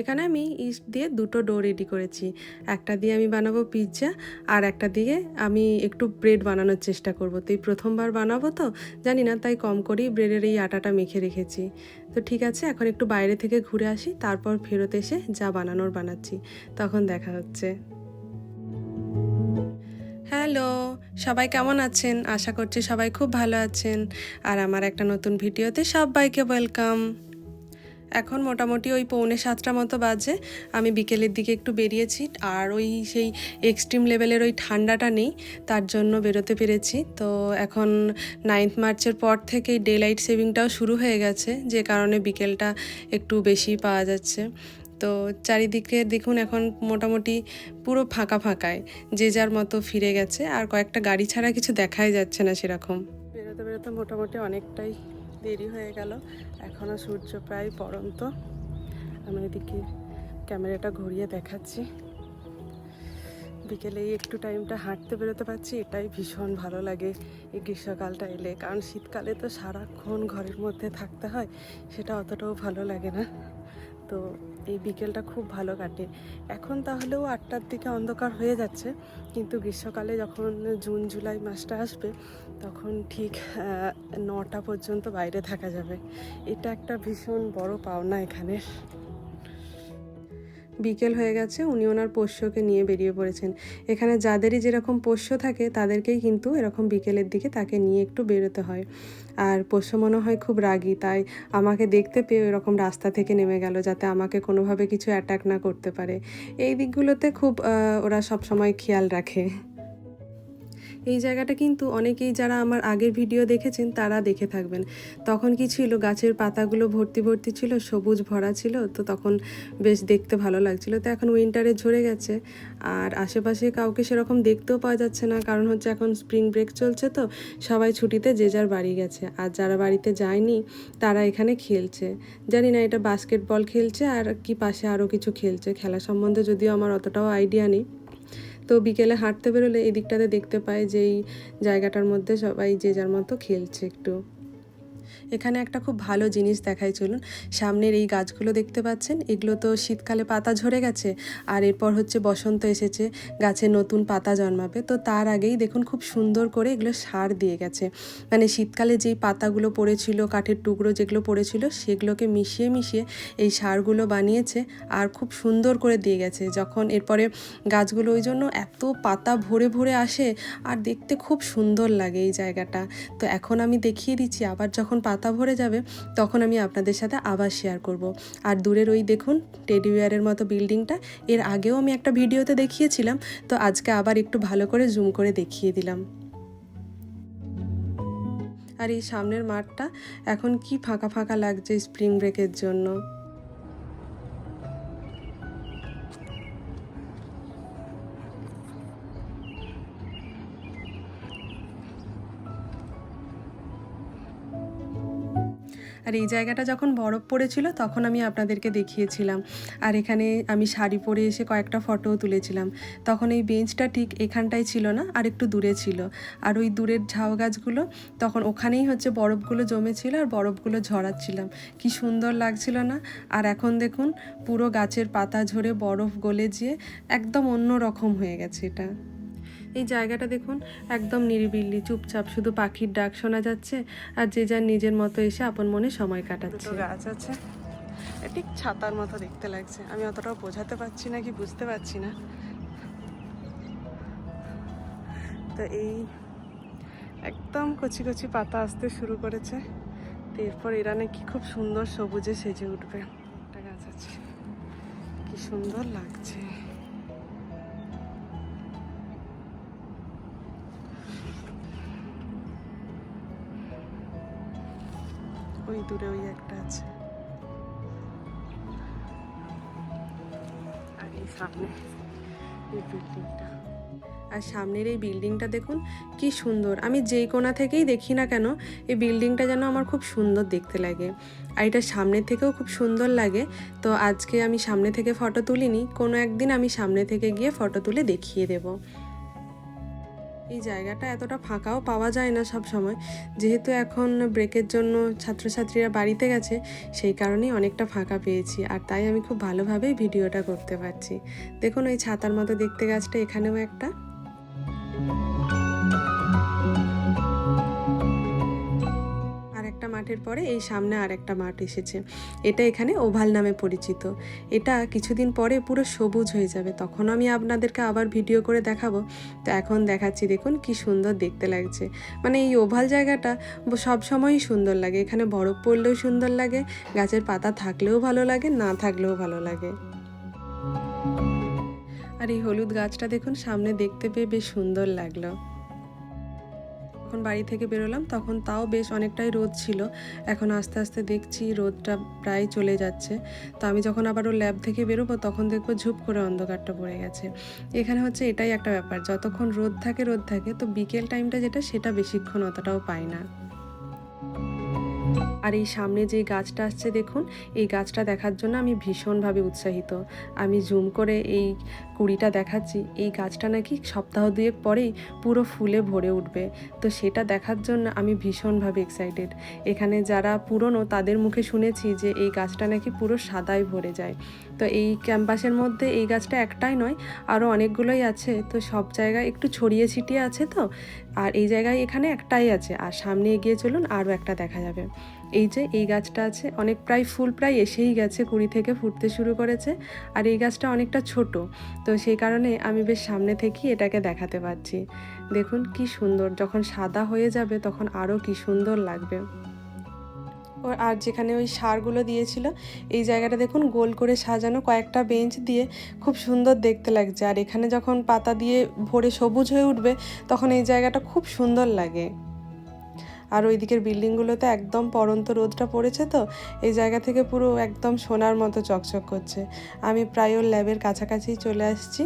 এখানে আমি ইস্ট দিয়ে দুটো ডো রেডি করেছি। একটা দিয়ে আমি বানাবো পিৎজা, আর একটা দিয়ে আমি একটু ব্রেড বানানোর চেষ্টা করব। তো এই প্রথমবার বানাবো তো জানি না, তাই কম করেই ব্রেডের এই আটাটা মেখে রেখেছি। তো ঠিক আছে, এখন একটু বাইরে থেকে ঘুরে আসি, তারপর ফেরত এসে যা বানানোর বানাচ্ছি, তখন দেখা হচ্ছে। হ্যালো, সবাই কেমন আছেন? আশা করছি সবাই খুব ভালো আছেন। আর আমার একটা নতুন ভিডিওতে সবাইকে ওয়েলকাম। এখন মোটামুটি ওই 6:45 মতো বাজে। আমি বিকেলের দিকে একটু বেরিয়েছি, আর ওই সেই এক্সট্রিম লেভেলের ওই ঠান্ডাটা নেই, তার জন্য বেরোতে পেরেছি। তো এখন 9 মার্চের পর থেকেই ডে লাইট সেভিংটাও শুরু হয়ে গেছে, যে কারণে বিকেলটা একটু বেশি পাওয়া যাচ্ছে। তো চারিদিকে দেখুন এখন মোটামুটি পুরো ফাঁকা ফাঁকায়, যে যার মতো ফিরে গেছে, আর কয়েকটা গাড়ি ছাড়া কিছু দেখাই যাচ্ছে না সেরকম। বেরোতে বেরোতে মোটামুটি অনেকটাই দেরি হয়ে গেল, এখনও সূর্য প্রায় পড়ন্ত। আমি এদিকে ক্যামেরাটা ঘুরিয়ে দেখাচ্ছি। বিকেলে একটু টাইমটা হাঁটতে বেরোতে পারছি, এটাই ভীষণ ভালো লাগে এই গ্রীষ্মকালটা এলে। কারণ শীতকালে তো সারাক্ষণ ঘরের মধ্যে থাকতে হয়, সেটা অতটাও ভালো লাগে না। তো এই বিকেলটা খুব ভালো কাটে। এখন তাহলেও 8টার দিকে অন্ধকার হয়ে যাচ্ছে, কিন্তু গ্রীষ্মকালে যখন জুন জুলাই মাসটা আসবে, তখন ঠিক 9টা পর্যন্ত বাইরে থাকা যাবে। এটা একটা ভীষণ বড় পাওনা এখানে। বিকেল হয়ে গেছে, উনি ওনার পোষ্যকে নিয়ে বেরিয়ে পড়েছেন। এখানে যাদেরই যেরকম পোষ্য থাকে তাদেরকেই কিন্তু এরকম বিকেলের দিকে তাকে নিয়ে একটু বেরোতে হয়। আর পোষ্য মনে হয় খুব রাগী, তাই আমাকে দেখতে পেয়ে এরকম রাস্তা থেকে নেমে গেল, যাতে আমাকে কোনোভাবে কিছু অ্যাটাক না করতে পারে। এই দিকগুলোতে খুব ওরা সব সময় খেয়াল রাখে। এই জায়গাটা কিন্তু অনেকেই যারা আমার আগের ভিডিও দেখেছেন তারা দেখে থাকবেন। তখন কি ছিল, গাছের পাতাগুলো ভর্তি ভর্তি ছিল, সবুজ ভরা ছিল, তো তখন বেশ দেখতে ভালো লাগছিল। তো এখন উইন্টারে ঝরে গেছে, আর আশেপাশে কাউকে সেরকম দেখতেও পাওয়া যাচ্ছে না, কারণ হচ্ছে এখন স্প্রিং ব্রেক চলছে, তো সবাই ছুটিতে যে যার বাড়ি গেছে। আর যারা বাড়িতে যায়নি তারা এখানে খেলছে। জানি না এটা বাস্কেটবল খেলছে আর কি পাশে আরও কিছু খেলছে, খেলা সম্বন্ধে যদিও আমার অতটাও আইডিয়া নেই। তো বিকেলে হাঁটতে বেরোলে এই দিকটাতে দেখতে পাই যে এই জায়গাটার মধ্যে সবাই যে যার মতো খেলছে একটু। এখানে একটা খুব ভালো জিনিস দেখাই, চলুন। সামনের এই গাছগুলো দেখতে পাচ্ছেন, এগুলো তো শীতকালে পাতা ঝরে গেছে, আর এরপর হচ্ছে বসন্ত এসেছে, গাছে নতুন পাতা জন্মাবে। তো তার আগেই দেখুন খুব সুন্দর করে এগুলো সার দিয়ে গেছে। মানে শীতকালে যেই পাতাগুলো পড়েছিল, কাঠের টুকরো যেগুলো পড়েছিল, সেগুলোকে মিশিয়ে মিশিয়ে এই সারগুলো বানিয়েছে, আর খুব সুন্দর করে দিয়ে গেছে। যখন এরপরে গাছগুলো ওই জন্য এত পাতা ভরে ভরে আসে, আর দেখতে খুব সুন্দর লাগে এই জায়গাটা। তো এখন আমি দেখিয়ে দিচ্ছি, আবার যখন পাতা ভরে যাবে তখন আমি আপনাদের সাথে আবার শেয়ার করব। আর দূরের ওই দেখুন টেডি বিয়ারের মতো বিল্ডিংটা, এর আগেও আমি একটা ভিডিওতে দেখিয়েছিলাম, তো আজকে আবার একটু ভালো করে জুম করে দেখিয়ে দিলাম। আর এই সামনের মাঠটা এখন কি ফাঁকা ফাঁকা লাগছে স্প্রিং ব্রেকের জন্য। আর এই জায়গাটা যখন বরফ পড়েছিল তখন আমি আপনাদেরকে দেখিয়েছিলাম, আর এখানে আমি শাড়ি পরে এসে কয়েকটা ফটোও তুলেছিলাম। তখন এই বেঞ্চটা ঠিক এখানটায় ছিল না, আর একটু দূরে ছিল। আর ওই দূরের ঝাউ গাছগুলো, তখন ওখানেই হচ্ছে বরফগুলো জমেছিল, আর বরফগুলো ঝরাচ্ছিলাম। কি সুন্দর লাগছিল না? আর এখন দেখুন পুরো গাছের পাতা ঝরে বরফ গলে যেয়ে একদম অন্য রকম হয়ে গেছে এটা। এই জায়গাটা দেখুন একদম নিরিবিলি, চুপচাপ, শুধু পাখির ডাক শোনা যাচ্ছে, আর যে যার নিজের মতো এসে আপন মনে সময় কাটাচ্ছে। দুটো গাছ আছে, ঠিক ছাতার মতো দেখতে লাগছে। আমি অতটাও বোঝাতে পারছি না কি বুঝতে পারছি না। তো এই একদম কচি কচি পাতা আসতে শুরু করেছে, তো এরপর এরা নাকি খুব সুন্দর সবুজে সেজে উঠবে। একটা গাছ আছে, কি সুন্দর লাগছে। ওই দূরে ওই একটা আছে, আর এই সামনে এই বিল্ডিংটা। আর সামনের এই বিল্ডিংটা দেখুন কি সুন্দর। আমি যেই কোণা থেকেই দেখি না কেন, এই বিল্ডিংটা যেন আমার খুব সুন্দর দেখতে লাগে, আর এটা সামনে থেকেও খুব সুন্দর লাগে। তো আজকে আমি সামনে থেকে ফটো তুলিনি, কোনো একদিন আমি সামনে থেকে গিয়ে ফটো তুলে দেখিয়ে দেব। এই জায়গাটা এতটা ফাঁকাও পাওয়া যায় না সব সময়, যেহেতু এখন ব্রেকের জন্য ছাত্রছাত্রীরা বাড়িতে গেছে, সেই কারণেই অনেকটা ফাঁকা পেয়েছি, আর তাই আমি খুব ভালোভাবেই ভিডিওটা করতে পারছি। দেখুন ওই ছাতার মতো দেখতে গাছটা, এখানেও একটা। একটা মাঠের পরে এই সামনে আর একটা মাঠ এসেছে, এটা এখানে ওভাল নামে পরিচিত। এটা কিছুদিন পরে পুরো সবুজ হয়ে যাবে, তখন আমি আপনাদেরকে আবার ভিডিও করে দেখাবো। তো এখন দেখাচ্ছি, দেখুন কি সুন্দর দেখতে লাগছে। মানে এই ওভাল জায়গাটা সব সময়ই সুন্দর লাগে, এখানে বরফ পড়লেও সুন্দর লাগে, গাছের পাতা থাকলেও ভালো লাগে, না থাকলেও ভালো লাগে। আর এই হলুদ গাছটা দেখুন সামনে, দেখতে পেয়ে বেশ সুন্দর লাগলো। যখন বাড়ি থেকে বেরোলাম তখন তাও বেশ অনেকটাই রোদ ছিল, এখন আস্তে আস্তে দেখছি রোদটা প্রায় চলে যাচ্ছে। তো আমি যখন আবার ওর ল্যাব থেকে বেরোবো তখন দেখবো ঝুপ করে অন্ধকারটা পড়ে গেছে। এখানে হচ্ছে এটাই একটা ব্যাপার, যতক্ষণ রোদ থাকে তো বিকেল টাইমটা যেটা, সেটা বেশিক্ষণ অতটাও পাই না। আর এই সামনে যে গাছটা আসছে দেখুন, এই গাছটা দেখার জন্য আমি ভীষণভাবে উৎসাহিত। আমি জুম করে এই কুড়িটা দেখাচ্ছি, এই গাছটা নাকি সপ্তাহ দুয়েক পরেই পুরো ফুলে ভরে উঠবে। তো সেটা দেখার জন্য আমি ভীষণভাবে এক্সাইটেড। এখানে যারা পুরনো তাদের মুখে শুনেছি যে এই গাছটা নাকি পুরো সাদায় ভরে যায়। তো এই ক্যাম্পাসের মধ্যে এই গাছটা একটাই নয়, আরও অনেকগুলোই আছে। তো সব জায়গায় একটু ছড়িয়ে ছিটিয়ে আছে তো, আর এই জায়গায় এখানে একটাই আছে, আর সামনে এগিয়ে চলুন আরও একটা দেখা যাবে। এই যে এই গাছটা আছে, অনেক ফুল প্রায় এসেই গেছে, কুড়ি থেকে ফুটতে শুরু করেছে। আর এই গাছটা অনেকটা ছোট, তো সেই কারণে আমি বেশ সামনে থেকেই এটাকে দেখাতে পারছি। দেখুন কি সুন্দর, যখন সাদা হয়ে যাবে তখন আরও কি সুন্দর লাগবে। আর যেখানে ওই সারগুলো দিয়েছিল, এই জায়গাটা দেখুন গোল করে সাজানো, কয়েকটা বেঞ্চ দিয়ে খুব সুন্দর দেখতে লাগছে। আর এখানে যখন পাতা দিয়ে ভরে সবুজ হয়ে উঠবে তখন এই জায়গাটা খুব সুন্দর লাগে। আর ওই দিকের বিল্ডিংগুলোতে একদম পড়ন্ত রোদটা পড়েছে, তো এই জায়গা থেকে পুরো একদম সোনার মতো চকচক করছে। আমি প্রায় ওর ল্যাবের কাছাকাছি চলে আসছি,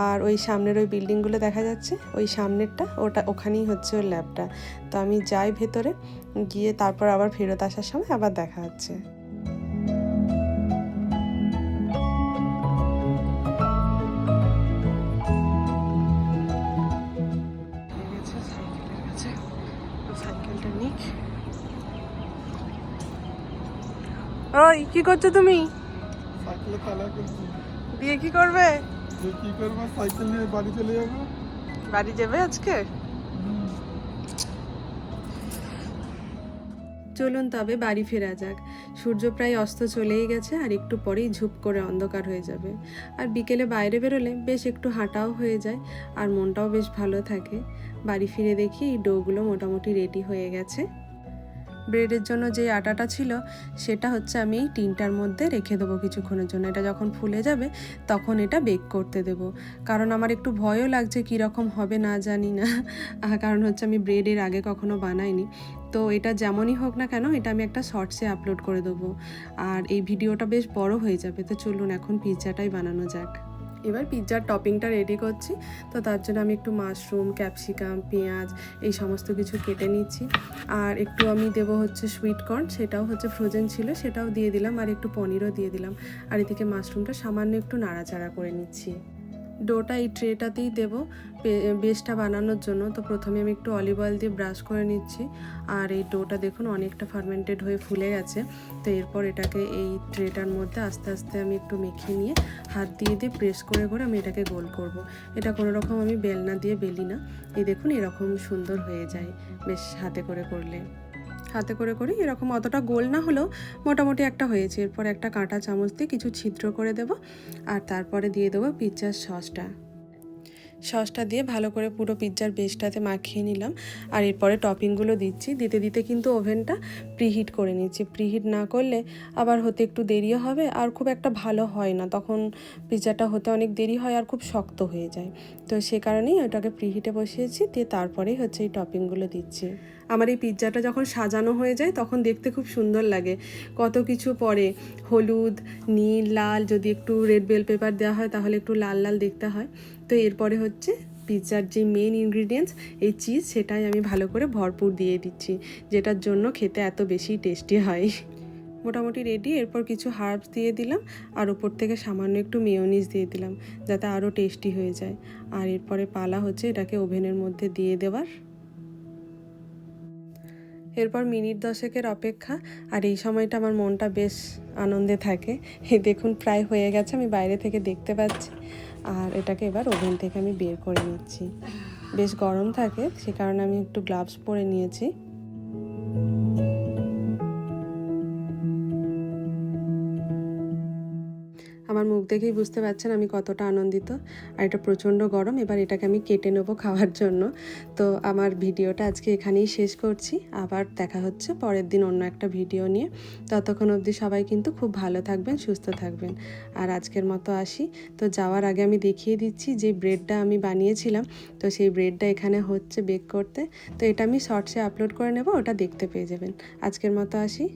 আর ওই সামনের ওই বিল্ডিংগুলো দেখা যাচ্ছে, ওই সামনেরটা ওখানেই হচ্ছে ওর ল্যাবটা। তো আমি যাই ভেতরে, গিয়ে তারপর আবার ফেরত আসার সময় আবার দেখা হচ্ছে। ওই কি করছো তুমি? সাইকেলে তালা করছি। দিয়ে কি করবে? কি করবো, সাইকেল নিয়ে বাড়ি চলে যাবো। বাড়ি যাবে আজকে? চলুন তবে বাড়ি ফেরা যাক। সূর্য প্রায় অস্ত চলেই গেছে, আর একটু পরেই ঝুপ করে অন্ধকার হয়ে যাবে। আর বিকেলে বাইরে বেরোলে বেশ একটু হাঁটাও হয়ে যায়, আর মনটাও বেশ ভালো থাকে। বাড়ি ফিরে দেখি এই ডোগুলো মোটামুটি রেডি হয়ে গেছে। ব্রেডের জন্য যে আটাটা ছিল সেটা হচ্ছে আমি এই টিনটার মধ্যে রেখে দেবো কিছুক্ষণের জন্য। এটা যখন ফুলে যাবে তখন এটা বেক করতে দেব। কারণ আমার একটু ভয়ও লাগছে কীরকম হবে না জানি না, কারণ হচ্ছে আমি ব্রেডের আগে কখনো বানাইনি। তো এটা যেমনই হোক না কেন, এটা আমি একটা শর্টসে আপলোড করে দেবো, আর এই ভিডিওটা বেশ বড় হয়ে যাবে। তো চলুন এখন পিৎজাটাই বানানো যাক। এবার পিৎজার টপিংটা রেডি করছি। তো তার জন্য আমি একটু মাশরুম, ক্যাপসিকাম, পেঁয়াজ এই সমস্ত কিছু কেটে নিচ্ছি। আর একটু আমি দেবো হচ্ছে সুইট কর্ন, সেটাও হচ্ছে ফ্রোজেন ছিল, সেটাও দিয়ে দিলাম। আর একটু পনিরও দিয়ে দিলাম। আর এদিকে মাশরুমটা সামান্য একটু নাড়াচাড়া করে নিচ্ছি। ডোটা এই ট্রেটাতেই দেবো বেসটা বানানোর জন্য। তো প্রথমে আমি একটু অলিভ অয়েল দিয়ে ব্রাশ করে নিচ্ছি। আর এই ডোটা দেখুন অনেকটা ফার্মেন্টেড হয়ে ফুলে গেছে। তো এরপর এটাকে এই ট্রেটার মধ্যে আস্তে আস্তে আমি একটু মেখে নিয়ে হাত দিয়ে প্রেস করে করে আমি এটাকে গোল করব। এটা কোনো রকম আমি বেলনা দিয়ে বেলি না। এই দেখুন এরকম সুন্দর হয়ে যায় বেশ হাতে করে করলে। হাতে করে করে এরকম অতটা গোল না হলেও মোটামুটি একটা হয়েছে। এরপর একটা কাঁটা চামচ দিয়ে কিছু ছিদ্র করে দেব, আর তারপরে দিয়ে দেবো পিৎজার সসটা দিয়ে ভালো করে পুরো পিৎজার বেসটাতে মাখিয়ে নিলাম। আর এরপরে টপিংগুলো দিচ্ছি। দিতে দিতে কিন্তু ওভেনটা প্রিহিট করে নিচ্ছি। প্রিহিট না করলে আবার হতে একটু দেরিও হবে, আর খুব একটা ভালো হয় না, তখন পিৎজাটা হতে অনেক দেরি হয় আর খুব শক্ত হয়ে যায়। তো সে কারণেই ওটাকে প্রিহিটে বসিয়েছি, দিয়ে তারপরেই হচ্ছে এই টপিংগুলো দিচ্ছি। আমার এই পিৎজাটা যখন সাজানো হয়ে যায় তখন দেখতে খুব সুন্দর লাগে। কত কিছু পরে, হলুদ, নীল, লাল, যদি একটু রেড বেল পেপার দেওয়া হয় তাহলে একটু লাল লাল দেখতে হয়। তো এরপরে হচ্ছে পিৎজার যে মেন ইনগ্রিডিয়েন্টস এই চিজ, সেটাই আমি ভালো করে ভরপুর দিয়ে দিচ্ছি, যেটার জন্য খেতে এত বেশি টেস্টি হয়। মোটামুটি রেডি। এরপর কিছু হার্বস দিয়ে দিলাম আর উপর থেকে সামান্য একটু মেয়োনিজ দিয়ে দিলাম যাতে আরও টেস্টি হয়ে যায়। আর এরপরে পালা হচ্ছে এটাকে ওভেনের মধ্যে দিয়ে দেওয়ার। এরপর মিনিট 10-এর অপেক্ষা। আর এই সময়টা আমার মনটা বেশ আনন্দে থাকে। এই দেখুন প্রায় হয়ে গেছে, আমি বাইরে থেকে দেখতে পাচ্ছি। আর এটাকে এবার ওভেন থেকে আমি বের করে নিচ্ছি। বেশ গরম থাকে, সে কারণে আমি একটু গ্লাভস পরে নিয়েছি। আমার মুখ দেখেই বুঝতে পারছেন আমি কতটা আনন্দিত। আর এটা প্রচণ্ড গরম। এবার এটাকে আমি কেটে নেবো খাওয়ার জন্য। তো আমার ভিডিওটা আজকে এখানেই শেষ করছি। আবার দেখা হচ্ছে পরের দিন অন্য একটা ভিডিও নিয়ে। ততক্ষণ অবধি সবাই কিন্তু খুব ভালো থাকবেন, সুস্থ থাকবেন। আর আজকের মতো আসি। তো যাওয়ার আগে আমি দেখিয়ে দিচ্ছি যে ব্রেডটা আমি বানিয়েছিলাম, তো সেই ব্রেডটা এখানে হচ্ছে বেক করতে। তো এটা আমি শর্টসে আপলোড করে নেব, ওটা দেখতে পেয়ে যাবেন। আজকের মতো আসি।